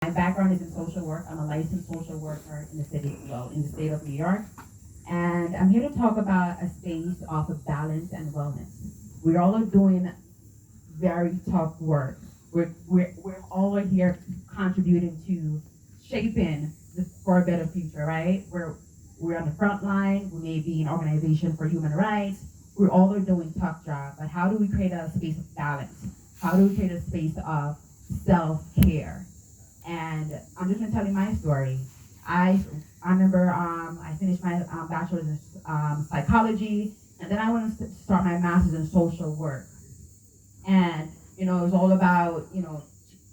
My background is in social work. I'm a licensed social worker in the city, well, in the state of New York. And I'm here to talk about a space of balance and wellness. We all are doing very tough work. We're all are here contributing to shaping for a better future, right? We're on the front line. We may be an organization for human rights. We're all are doing tough jobs. But how do we create a space of balance? How do we create a space of self-care? And I'm just gonna tell you my story. I remember I finished my bachelor's in psychology, and then I wanted to start my master's in social work. And it was all about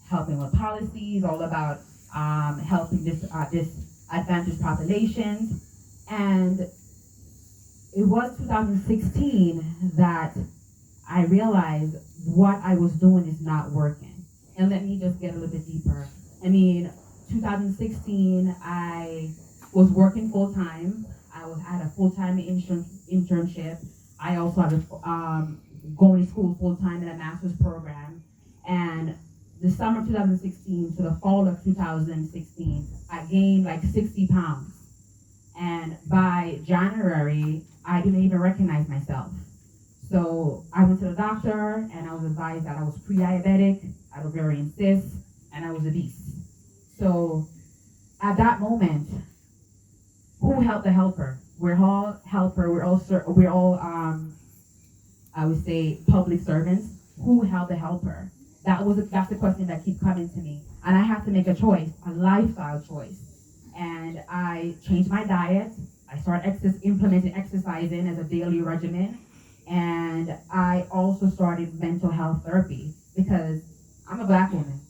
helping with policies, all about helping disadvantaged populations. And it was 2016 that I realized what I was doing is not working. And let me just get a little bit deeper. 2016, I was working full time. Had a full time internship. I also had going to school full time in a master's program. And the summer of 2016 to the fall of 2016, I gained like 60 pounds. And by January, I didn't even recognize myself. So I went to the doctor and I was advised that I was pre-diabetic, I had ovarian cysts, and I was obese. So at that moment, who helped the helper? We're all helper. We're all I would say public servants. Who held the helper? That's the question that keeps coming to me, and I have to make a choice, a lifestyle choice. And I changed my diet. I started implementing exercising as a daily regimen, and I also started mental health therapy because I'm a Black woman,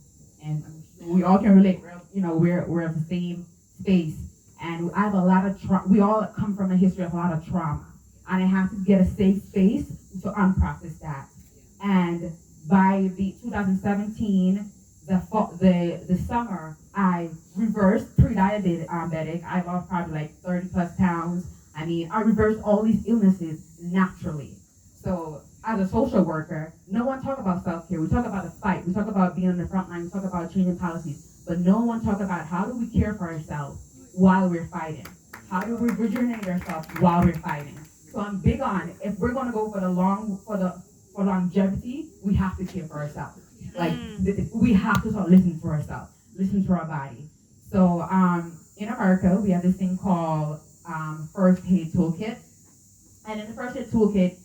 and we all can relate. We're of the same space, and I have a lot of we all come from a history of a lot of trauma, and I have to get a safe space to unprocess that. And by the 2017, the summer, I reversed pre-diabetic. I lost probably like 30 plus pounds. I reversed all these illnesses naturally. So as a social worker, no one talk about self-care. We talk about the fight. We talk about being on the front line. We talk about changing policies. But no one talk about how do we care for ourselves while we're fighting? How do we rejuvenate ourselves while we're fighting? So I'm big on, if we're gonna go for longevity, we have to care for ourselves. We have to start listening to ourselves, listen to our body. So in America, we have this thing called first aid toolkit. And in the first aid toolkit,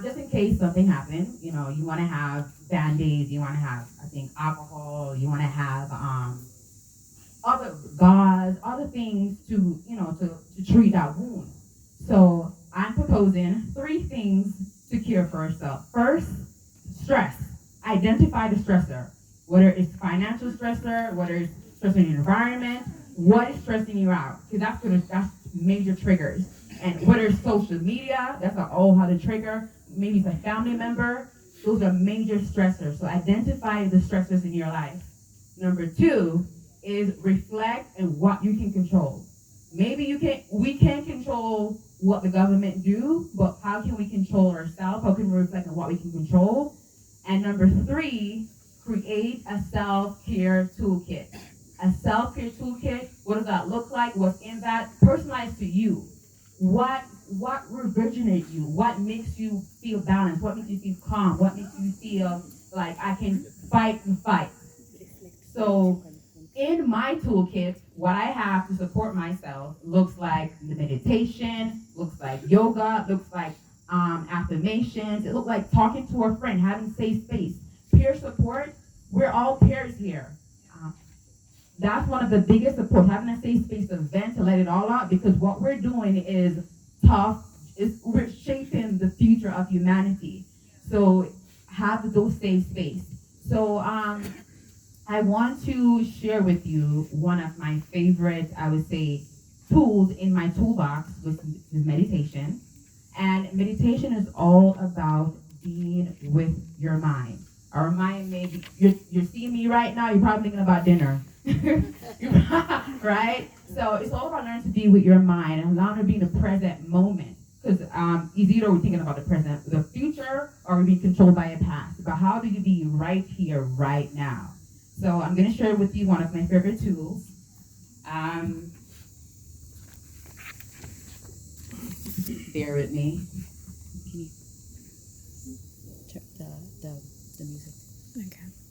just in case something happens, you want to have Band-Aids, you want to have, I think, alcohol, you want to have other gauze, other things to treat that wound. So I'm proposing 3 things to cure for yourself. First, stress. Identify the stressor, whether it's financial stressor, whether it's stressor in your environment, what is stressing you out? Because that's major triggers. And whether it's social media, that's a whole other trigger. Maybe it's a family member. Those are major stressors. So identify the stressors in your life. Number 2 is reflect and what you can control. Maybe we can't control what the government do, but how can we control ourselves? How can we reflect on what we can control? And number 3, create a self-care toolkit. A self-care toolkit, what does that look like? What's in that? Personalized to you. What rejuvenates you? What makes you feel balanced? What makes you feel calm? What makes you feel like I can fight and fight? So in my toolkit, what I have to support myself looks like the meditation, looks like yoga, looks like affirmations. It looks like talking to a friend, having safe space, peer support. We're all peers here. That's one of the biggest supports, having a safe space to vent, to let it all out, because what we're doing is tough. We're shaping the future of humanity. So have those safe space. So I want to share with you one of my favorite, I would say, tools in my toolbox, which is meditation. And meditation is all about being with your mind. Our mind may be, you're seeing me right now, you're probably thinking about dinner. Right? So it's all about learning to be with your mind and learning to be in the present moment. Because it's either we're thinking about the present, the future, or we're being controlled by a past. But how do you be right here, right now? So I'm gonna share with you one of my favorite tools. Um, Bear with me. Can you check the music? Okay.